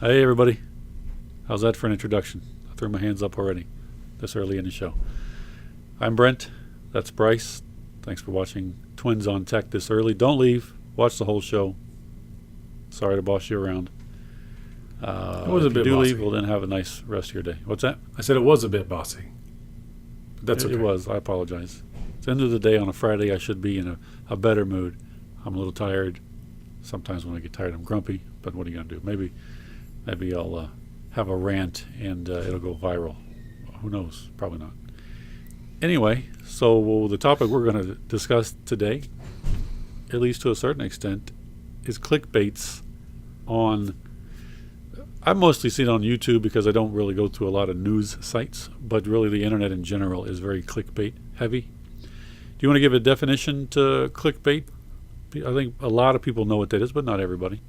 Hey, everybody. How's that for an introduction? I threw my hands up already this early in the show. I'm Brent. That's Bryce. Thanks for watching Twins on Tech this early. Don't leave. Watch the whole show. Sorry to boss you around. It was a bit if you do bossy. leave, well, then have a nice rest of your day. What's that? I said it was a bit bossy. But that's okay. It was. I apologize. It's the end of the day on a Friday. I should be in a better mood. I'm a little tired. Sometimes when I get tired, I'm grumpy. But what are you going to do? Maybe I'll have a rant and it'll go viral. Who knows? Probably not. Anyway, so the topic we're going to discuss today, at least to a certain extent, is clickbaits on... I mostly see it on YouTube because I don't really go through a lot of news sites, but really the internet in general is very clickbait heavy. Do you want to give a definition to clickbait? I think a lot of people know what that is, but not everybody.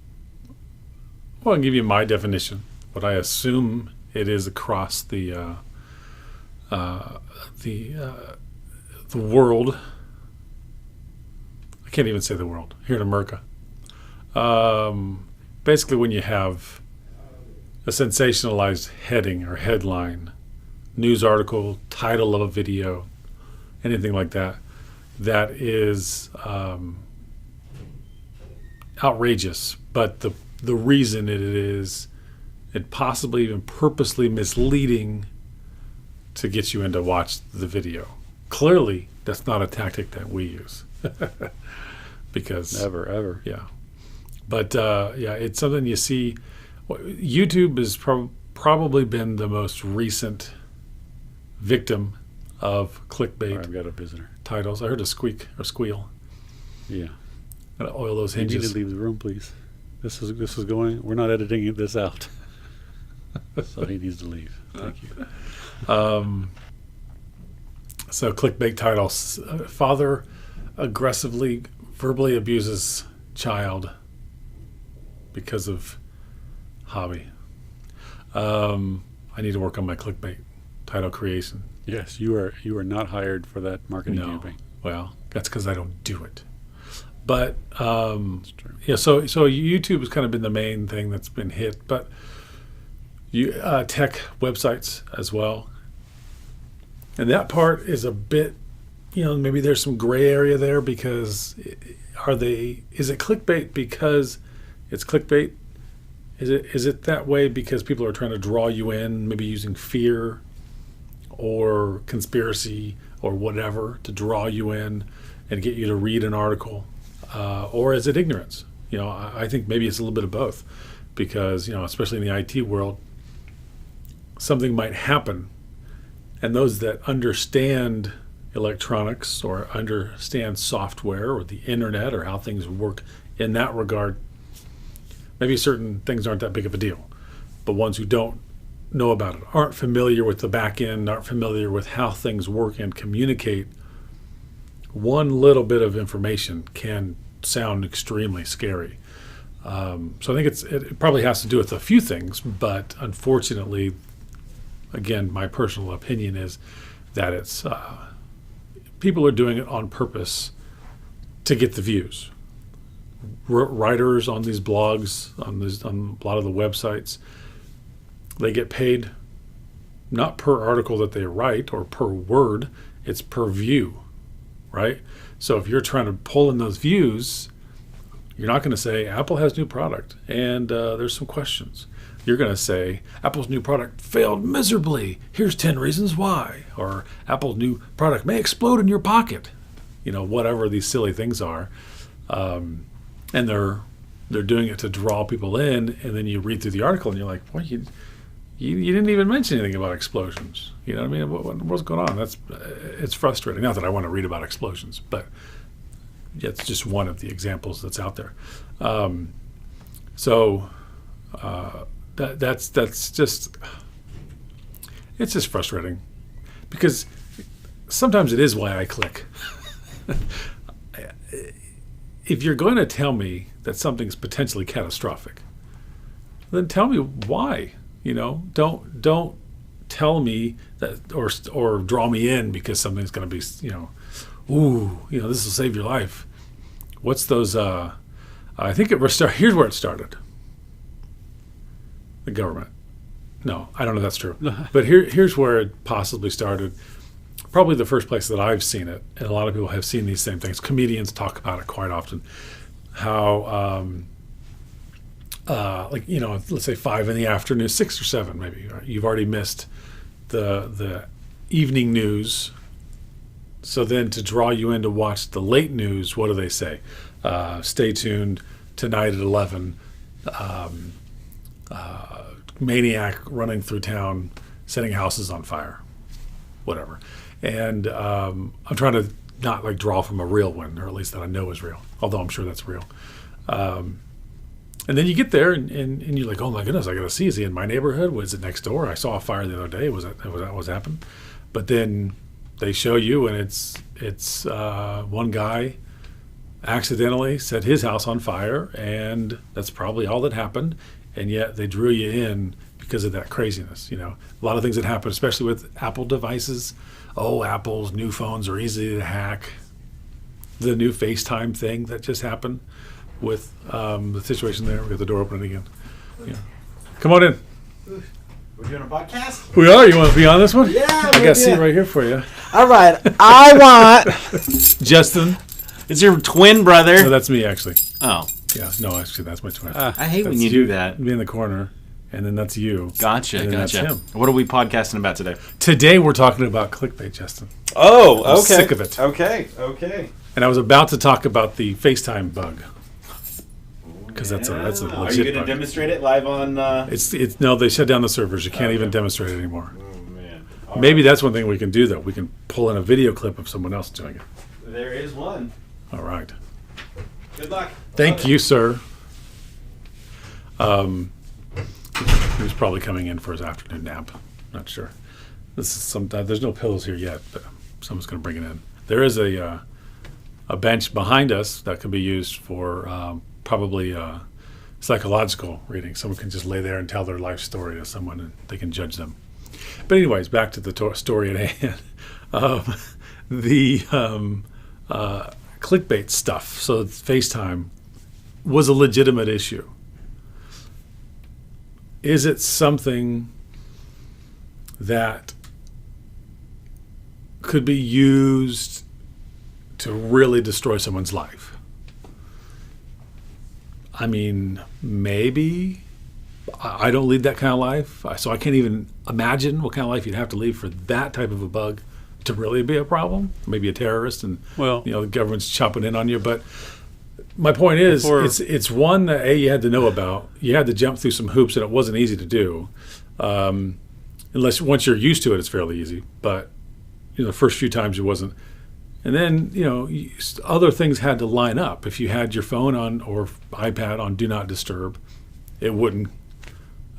Well, I'll give you my definition. What I assume it is across the world. I can't even say the world. Here in America. Basically, when you have a sensationalized heading or headline, news article, title of a video, anything like that, that is outrageous. But the reason it possibly even purposely misleading to get you in to watch the video. Clearly, that's not a tactic that we use. Because Never, ever. yeah. But it's something you see. YouTube has probably been the most recent victim of clickbait I've got a visitor. titles. I heard a squeak or squeal. Yeah. Gotta oil those You need hinges. to leave the room, please. This is going. We're not editing this out. So he needs to leave. Thank you. So clickbait titles. Father aggressively verbally abuses child because of hobby. I need to work on my clickbait title creation. Yes, you are not hired for that marketing No. campaign. Well, that's because I don't do it. But That's true. yeah, so YouTube has kind of been the main thing that's been hit, but tech websites as well. And that part is a bit, maybe there's some gray area there because is it clickbait because it's clickbait? Is it that way because people are trying to draw you in, maybe using fear or conspiracy or whatever to draw you in and get you to read an article? Or is it ignorance? I think maybe it's a little bit of both because, especially in the IT world, something might happen and those that understand electronics or understand software or the internet or how things work in that regard, maybe certain things aren't that big of a deal. But ones who don't know about it, aren't familiar with the back end, aren't familiar with how things work and communicate, one little bit of information can sound extremely scary. So I think it probably has to do with a few things, but unfortunately, again, my personal opinion is that it's people are doing it on purpose to get the views. Writers on these blogs, on a lot of the websites, they get paid not per article that they write or per word, it's per view, right? So if you're trying to pull in those views, you're not going to say Apple has new product and there's some questions. You're going to say Apple's new product failed miserably. Here's 10 reasons why. Or Apple's new product may explode in your pocket. Whatever these silly things are. And they're doing it to draw people in, and then you read through the article and you're like, "What? You didn't even mention anything about explosions." You know what I mean? What's going on? It's frustrating. Not that I want to read about explosions, but it's just one of the examples that's out there. That's just it's just frustrating because sometimes it is why I click. If you're going to tell me that something's potentially catastrophic, then tell me why. Don't tell me that or draw me in because something's going to be, this will save your life. What's those? I think here's where it started. the government. No, I don't know if that's true. But here's where it possibly started. Probably the first place that I've seen it, and a lot of people have seen these same things. Comedians talk about it quite often. How, like, you know, let's say 5 in the afternoon, 6 or 7 maybe. Right? You've already missed the evening news. So then to draw you in to watch the late news, what do they say? Stay tuned tonight at 11. Maniac running through town, setting houses on fire, whatever. And I'm trying to not like draw from a real one, or at least that I know is real, although I'm sure that's real. And then you get there and you're like, oh my goodness, I got to see, is he in my neighborhood? Was it next door? I saw a fire the other day. Was that what's happened? But then they show you, and it's one guy accidentally set his house on fire, and that's probably all that happened. And yet they drew you in because of that craziness. You know, a lot of things that happen, especially with Apple devices. Oh, Apple's new phones are easy to hack. The new FaceTime thing that just happened with the situation there. We got the door open again. Yeah. Come on in. We're doing a podcast? We are. You want to be on this one? Yeah. I got a seat right here for you. All right. I want. Justin. It's your twin brother. No, that's me, actually. Oh. Yeah. No, actually, that's my twin. I hate when That's you do that. Me in the corner, and then that's you. Gotcha. And then Gotcha. that's him. What are we podcasting about today? Today we're talking about clickbait, Justin. Oh, I'm sick of it. Okay. And I was about to talk about the FaceTime bug. Because that's a legit bug. Are you going to demonstrate it live on? It's no, they shut down the servers. You can't even demonstrate it anymore. Oh man. Maybe that's one thing we can do, though. We can pull in a video clip of someone else doing it. There is one. All right. Good luck. Thank you, sir. He was probably coming in for his afternoon nap. Not sure. This is there's no pillows here yet, but someone's going to bring it in. There is a bench behind us that can be used for probably psychological reading. Someone can just lay there and tell their life story to someone, and they can judge them. But anyways, back to the story at hand. The clickbait stuff. So FaceTime was a legitimate issue. Is it something that could be used to really destroy someone's life? I mean, maybe. I don't lead that kind of life, so I can't even imagine what kind of life you'd have to lead for that type of a bug to really be a problem. Maybe a terrorist, and the government's chopping in on you. But my point is, it's one that you had to know about. You had to jump through some hoops, and it wasn't easy to do. Unless once you're used to it, it's fairly easy. But the first few times it wasn't. And then other things had to line up. If you had your phone on or iPad on Do Not Disturb, it wouldn't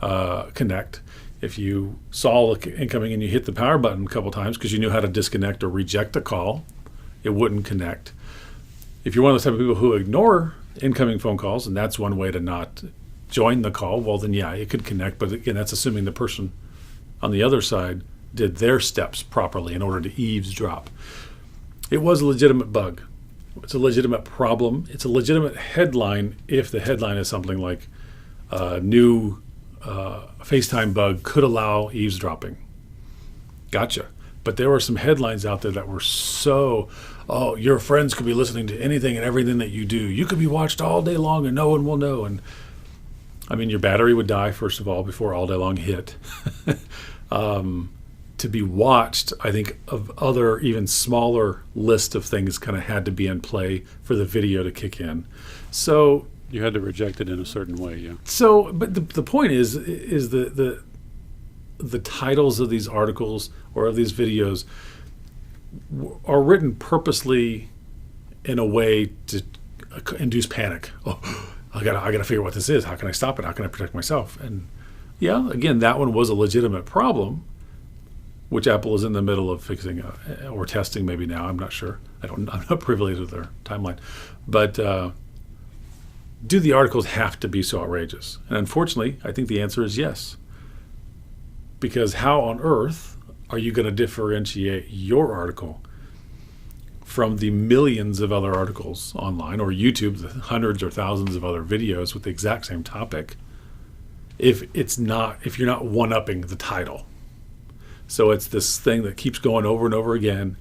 connect. If you saw incoming and you hit the power button a couple times because you knew how to disconnect or reject a call, it wouldn't connect. If you're one of those type of people who ignore incoming phone calls, and that's one way to not join the call, well then it could connect. But again, that's assuming the person on the other side did their steps properly in order to eavesdrop. It was a legitimate bug. It's a legitimate problem. It's a legitimate headline if the headline is something like new FaceTime bug could allow eavesdropping. Gotcha. But there were some headlines out there that were your friends could be listening to anything and everything that you do. You could be watched all day long and no one will know. And I mean, your battery would die, first of all, before all day long hit. To be watched, I think, of other even smaller list of things kind of had to be in play for the video to kick in. So you had to reject it in a certain way, yeah. So, but the point is the titles of these articles or of these videos are written purposely in a way to induce panic. Oh, I gotta figure out what this is. How can I stop it? How can I protect myself? And yeah, again, that one was a legitimate problem, which Apple is in the middle of fixing or testing maybe now. I'm not sure. I'm not privy to their timeline. But do the articles have to be so outrageous? And unfortunately, I think the answer is yes. Because how on earth are you going to differentiate your article from the millions of other articles online, or YouTube, the hundreds or thousands of other videos with the exact same topic? if you're not one-upping the title. So it's this thing that keeps going over and over again.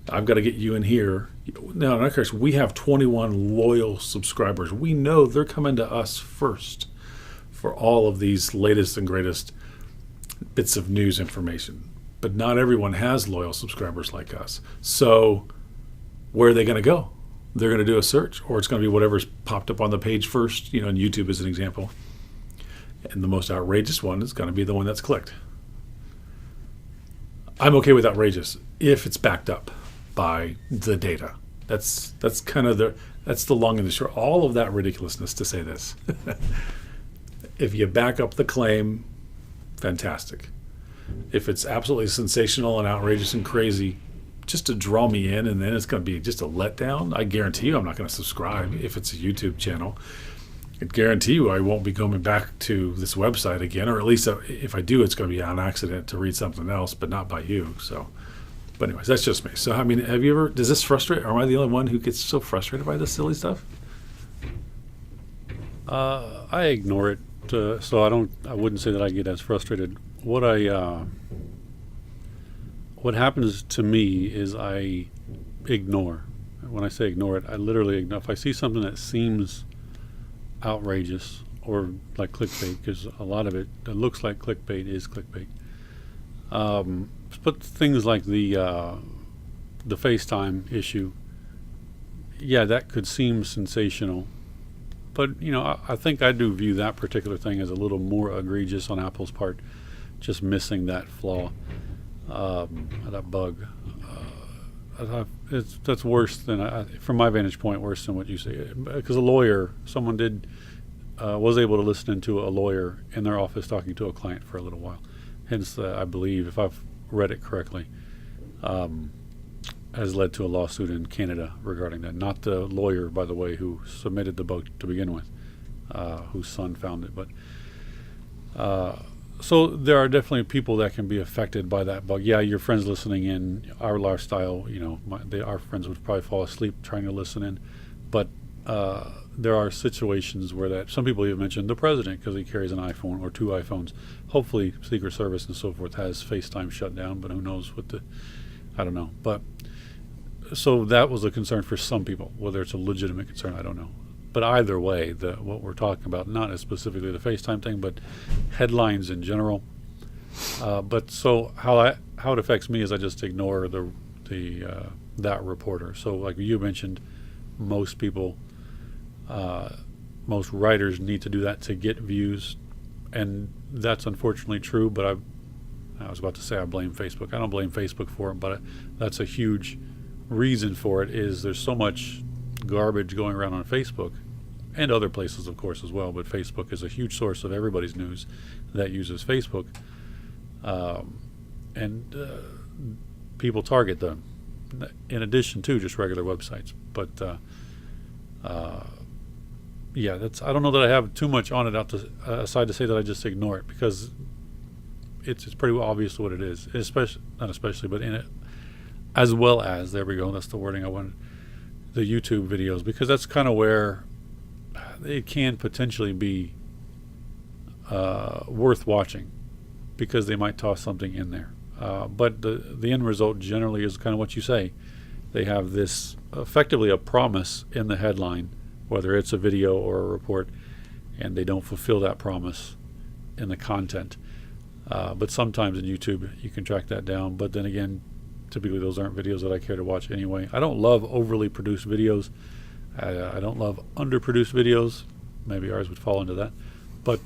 I've got to get you in here. Now, in our case, we have 21 loyal subscribers. We know they're coming to us first for all of these latest and greatest bits of news information. But not everyone has loyal subscribers like us. So where are they going to go? They're going to do a search, or it's going to be whatever's popped up on the page first, and YouTube is an example. And the most outrageous one is going to be the one that's clicked. I'm okay with outrageous if it's backed up by the data. That's kind of that's the long and the short. All of that ridiculousness to say this. If you back up the claim, fantastic. If it's absolutely sensational and outrageous and crazy, just to draw me in, and then it's going to be just a letdown, I guarantee you I'm not going to subscribe if it's a YouTube channel. I guarantee you I won't be going back to this website again, or at least if I do, it's going to be on accident to read something else, but not by you. So, but anyways, that's just me. So, I mean, does this frustrate, or am I the only one who gets so frustrated by this silly stuff? I ignore it, so I wouldn't say that I get as frustrated. What happens to me is I ignore. When I say ignore it, I literally ignore. If I see something that seems outrageous or like clickbait, because a lot of it that looks like clickbait is clickbait. But things like the FaceTime issue, yeah, that could seem sensational. But, I think I do view that particular thing as a little more egregious on Apple's part, just missing that flaw, that bug. That's worse than, from my vantage point, worse than what you say. Because a lawyer, someone was able to listen into a lawyer in their office talking to a client for a little while. Hence, I believe, if I've read it correctly, has led to a lawsuit in Canada regarding that. Not the lawyer, by the way, who submitted the bug to begin with, whose son found it. But so there are definitely people that can be affected by that bug. Yeah, your friends listening in, our lifestyle, our friends would probably fall asleep trying to listen in. But there are situations where that, some people even mentioned the president, because he carries an iPhone or two iPhones. Hopefully Secret Service and so forth has FaceTime shut down, but who knows I don't know. But so that was a concern for some people. Whether it's a legitimate concern, I don't know. But either way, what we're talking about, not specifically the FaceTime thing, but headlines in general. But so how it affects me is I just ignore that reporter. So like you mentioned, most people, most writers need to do that to get views, and that's unfortunately true. But I was about to say I blame Facebook. I don't blame Facebook for it, but that's a huge reason for it. Is there's so much garbage going around on Facebook and other places, of course, as well. But Facebook is a huge source of everybody's news that uses Facebook, and people target them in addition to just regular websites. But yeah, I don't know that I have too much on it aside to say that I just ignore it, because it's pretty obvious what it is, but in it, as well as, there we go, that's the wording I wanted, the YouTube videos, because that's kind of where it can potentially be worth watching, because they might toss something in there. But the end result generally is kind of what you say. They have this effectively a promise in the headline, whether it's a video or a report, and they don't fulfill that promise in the content. But sometimes in YouTube you can track that down. But then again, typically those aren't videos that I care to watch anyway. I don't love overly produced videos. I don't love underproduced videos. Maybe ours would fall into that. But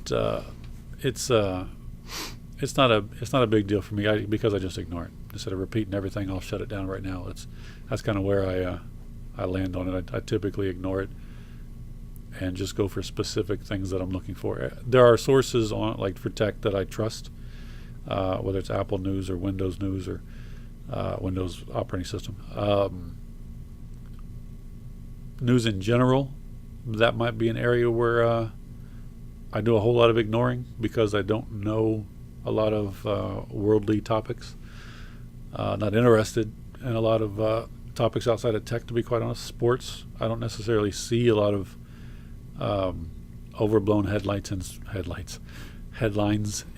it's not a big deal for me, because I just ignore it. Instead of repeating everything, I'll shut it down right now. That's kind of where I land on it. I typically ignore it and just go for specific things that I'm looking for. There are sources on, like for tech, that I trust, whether it's Apple News or Windows News or Windows operating system. News in general, that might be an area where I do a whole lot of ignoring, because I don't know a lot of worldly topics. Not interested in a lot of topics outside of tech, to be quite honest. Sports, I don't necessarily see a lot of overblown headlines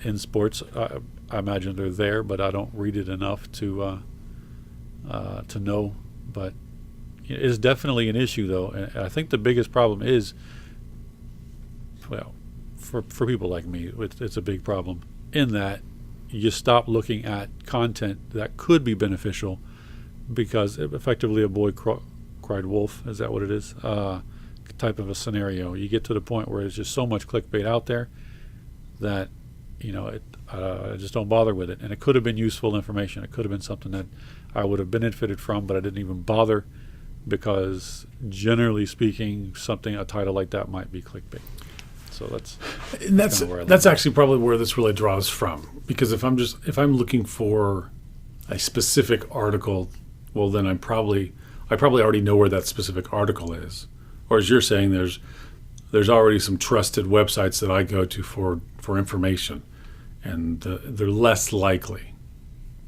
in sports. I imagine they're there, but I don't read it enough to know. But it's definitely an issue, though. And I think the biggest problem is, well, for people like me, it's a big problem in that you stop looking at content that could be beneficial because effectively a boy cried wolf. Is that what it is? Type of a scenario. You get to the point where there's just so much clickbait out there that I just don't bother with it. And it could have been useful information. It could have been something that I would have benefited from, but I didn't even bother because generally speaking, a title like that might be clickbait. So that's actually probably where this really draws from. Because if I'm looking for a specific article, well then I probably already know where that specific article is. Or as you're saying, there's already some trusted websites that I go to for information, and they're less likely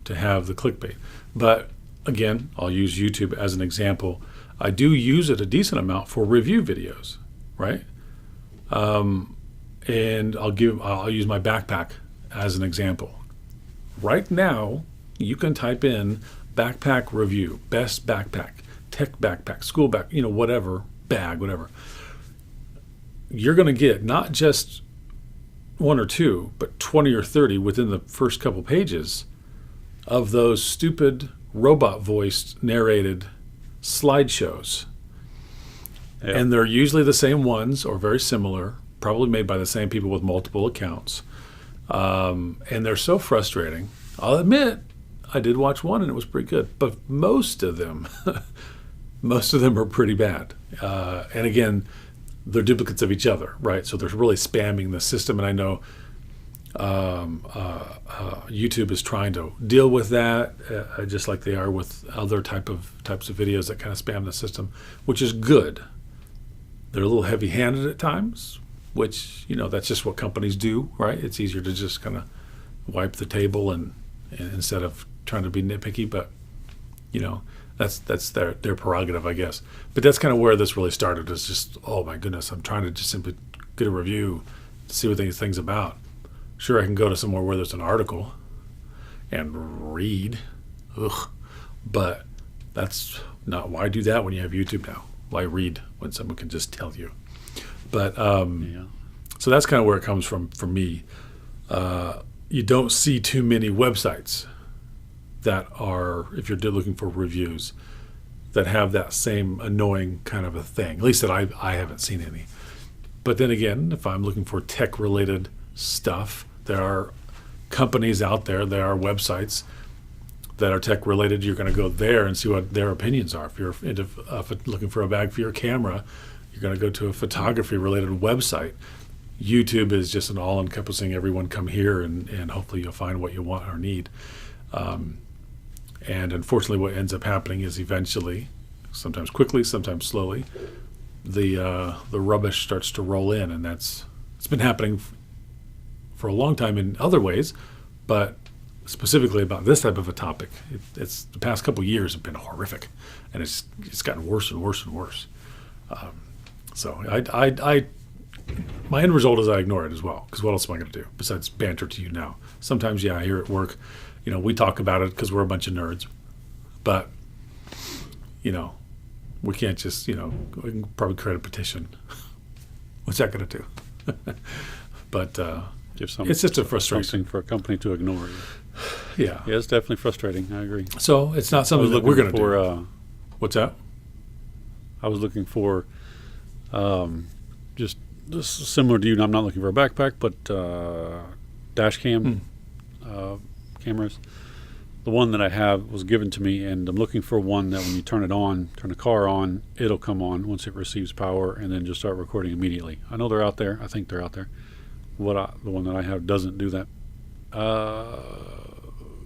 to have the clickbait. But again, I'll use YouTube as an example. I do use it a decent amount for review videos, right? And I'll use my backpack as an example. Right now, you can type in backpack review, best backpack, tech backpack, school back, whatever, bag, whatever. You're going to get not just one or two, but 20 or 30 within the first couple pages of those stupid robot-voiced narrated slideshows. Yeah. And they're usually the same ones or very similar, probably made by the same people with multiple accounts. And they're so frustrating. I'll admit, I did watch one and it was pretty good, but most of them are pretty bad. And again, they're duplicates of each other, right? So they're really spamming the system. And I know YouTube is trying to deal with that, just like they are with other types of videos that kind of spam the system, which is good. They're a little heavy-handed at times, which that's just what companies do, right? It's easier to just kind of wipe the table and instead of trying to be nitpicky, but that's their prerogative, I guess. But that's kind of where this really started. Is just, oh my goodness, I'm trying to just simply get a review to see what these things about. Sure, I can go to somewhere where there's an article and read, but that's not why do that when you have YouTube now. Why read when someone can just tell you? But so that's kind of where it comes from for me. You don't see too many websites that are, if you're looking for reviews, that have that same annoying kind of a thing. At least that I haven't seen any. But then again, if I'm looking for tech-related stuff, there are companies out there, there are websites that are tech-related. You're going to go there and see what their opinions are. If you're into, looking for a bag for your camera, you're going to go to a photography-related website. YouTube is just an all-encompassing, everyone come here, and hopefully you'll find what you want or need. And unfortunately, what ends up happening is eventually, sometimes quickly, sometimes slowly, the rubbish starts to roll in, and it's been happening for a long time in other ways, but specifically about this type of a topic, it's the past couple of years have been horrific, and it's gotten worse and worse and worse. So my end result is I ignore it as well, because what else am I going to do besides banter to you now? Sometimes, here at work, we talk about it because we're a bunch of nerds, but we can't just we can probably create a petition. What's that going to do? But it's just a frustration. Something for a company to ignore. Yeah, it's definitely frustrating. I agree. So it's not something that we're going to do. What's that? I was looking for just similar to you. I'm not looking for a backpack, but dash cam cameras. The one that I have was given to me, and I'm looking for one that when you turn the car on, it'll come on once it receives power, and then just start recording immediately. I know they're out there. I think they're out there. The one that I have doesn't do that.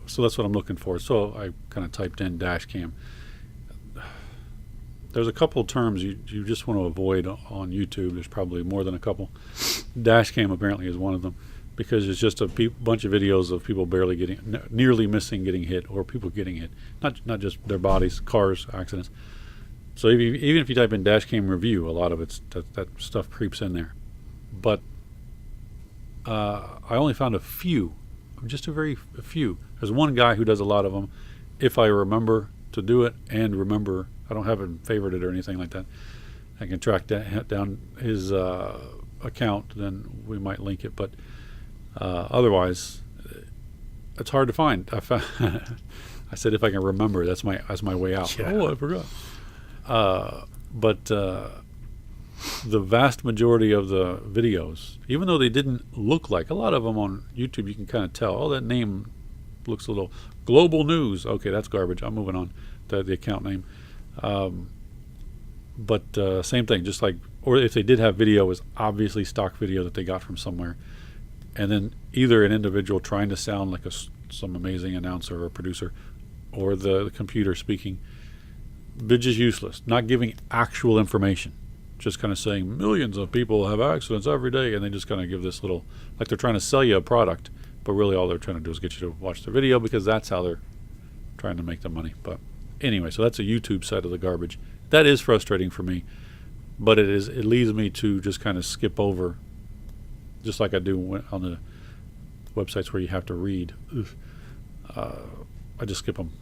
So that's what I'm looking for. So I kind of typed in dash cam. There's a couple of terms you just want to avoid on YouTube. There's probably more than a couple. Dash cam apparently is one of them, because it's just a bunch of videos of people nearly missing getting hit, or people getting hit. Not just their bodies, cars, accidents. So even if you type in dash cam review, a lot of that stuff creeps in there. but I only found a few, just a few. There's one guy who does a lot of them. If I remember to do it and remember, I don't have him favorited or anything like that, I can track down his account, then we might link it. But otherwise, it's hard to find. I said if I can remember, that's my way out. Yeah. Oh, I forgot. But the vast majority of the videos, even though they didn't look like, a lot of them on YouTube, you can kind of tell, oh, that name looks a little global news. Okay, that's garbage. I'm moving on to the account name. But same thing, just like, or if they did have video, it was obviously stock video that they got from somewhere. And then either an individual trying to sound like some amazing announcer or producer, or the computer speaking, which is useless, not giving actual information, just kind of saying millions of people have accidents every day, and they just kind of give this little, like they're trying to sell you a product, but really all they're trying to do is get you to watch the video because that's how they're trying to make the money. But anyway, so that's a YouTube side of the garbage. That is frustrating for me, but it leads me to just kind of skip over, just like I do on the websites where you have to read. I just skip them.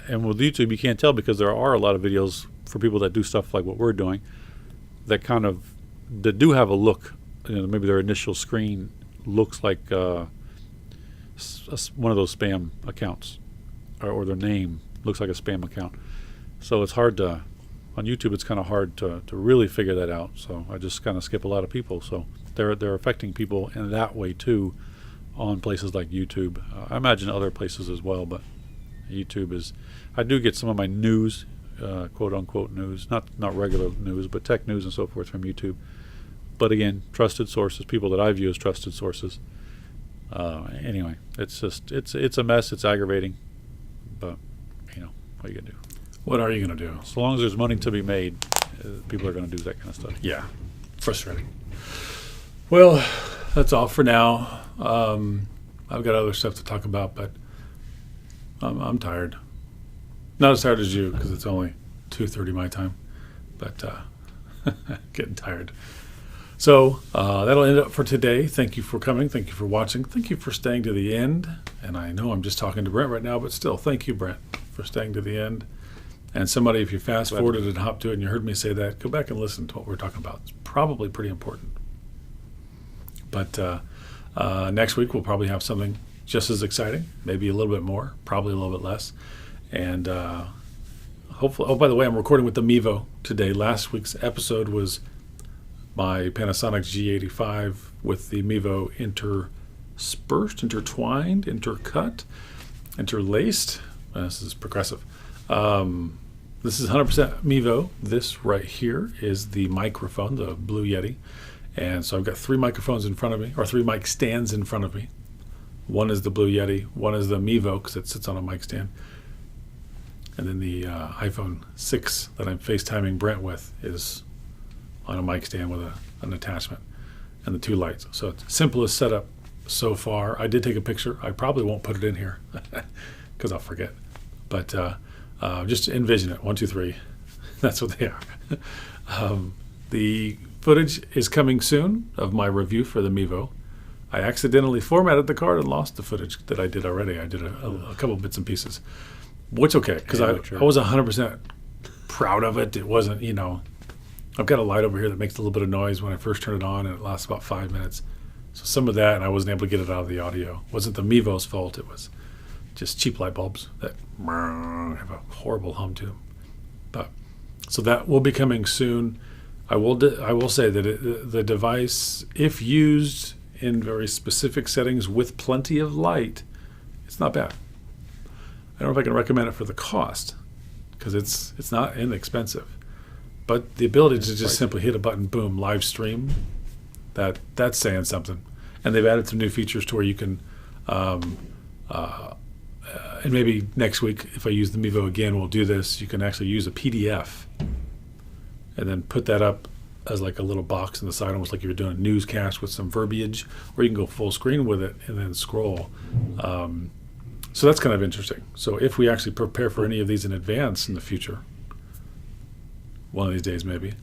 And with YouTube, you can't tell because there are a lot of videos for people that do stuff like what we're doing that do have a look. Maybe their initial screen looks like one of those spam accounts, or their name looks like a spam account. So it's hard to, on YouTube, it's kind of hard to really figure that out. So I just kind of skip a lot of people. So they're affecting people in that way too, on places like YouTube. I imagine other places as well, but YouTube is, I do get some of my news, quote unquote news, not regular news, but tech news and so forth from YouTube. But again, trusted sources, people that I view as trusted sources. Anyway, it's just, it's a mess. It's aggravating, but what are you gonna do? What are you going to do? As long as there's money to be made, people are going to do that kind of stuff. Yeah, frustrating. Well, that's all for now. I've got other stuff to talk about, but I'm tired. Not as tired as you because it's only 2:30 my time, but getting tired. So that'll end it for today. Thank you for coming. Thank you for watching. Thank you for staying to the end. And I know I'm just talking to Brent right now, but still, thank you, Brent, for staying to the end. And somebody, if you fast forwarded and hopped to it and you heard me say that, go back and listen to what we're talking about. It's probably pretty important. But next week we'll probably have something just as exciting, maybe a little bit more, probably a little bit less. And hopefully, oh, by the way, I'm recording with the Mevo today. Last week's episode was my Panasonic G85 with the Mevo interspersed, intertwined, intercut, interlaced. This is progressive. This is 100% Mevo. This right here is the microphone, the Blue Yeti. And so I've got three microphones in front of me, or three mic stands in front of me. One is the Blue Yeti, one is the Mevo because it sits on a mic stand. And then the iPhone 6 that I'm FaceTiming Brent with is on a mic stand with an attachment and the two lights. So it's simplest setup so far. I did take a picture. I probably won't put it in here because I'll forget. But just envision it. 1, 2, 3. That's what they are. The footage is coming soon of my review for the Mevo. I accidentally formatted the card and lost the footage that I did already. I did a couple bits and pieces, which okay, because I was 100% proud of it. It wasn't, I've got a light over here that makes a little bit of noise when I first turn it on, and it lasts about 5 minutes. So some of that, and I wasn't able to get it out of the audio. It wasn't the Mevo's fault. It was just cheap light bulbs that have a horrible hum to them. But so that will be coming soon. I will say that the device, if used in very specific settings with plenty of light, it's not bad. I don't know if I can recommend it for the cost because it's not inexpensive, but the ability to just simply hit a button, boom, live stream, that's saying something. And they've added some new features to where you can, and maybe next week if I use the Mevo again, we'll do this. You can actually use a PDF and then put that up as like a little box on the side, almost like you're doing a newscast with some verbiage, or you can go full screen with it and then scroll. So that's kind of interesting. So if we actually prepare for any of these in advance in the future, one of these days maybe,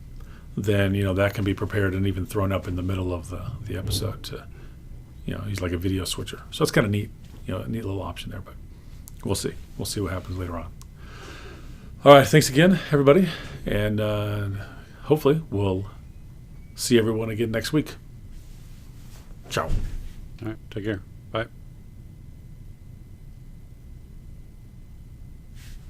then that can be prepared and even thrown up in the middle of the episode to use like a video switcher. So it's kind of neat, a neat little option there. But we'll see what happens later on. All right, thanks again, everybody, and hopefully we'll see everyone again next week. Ciao. All right, take care. Bye.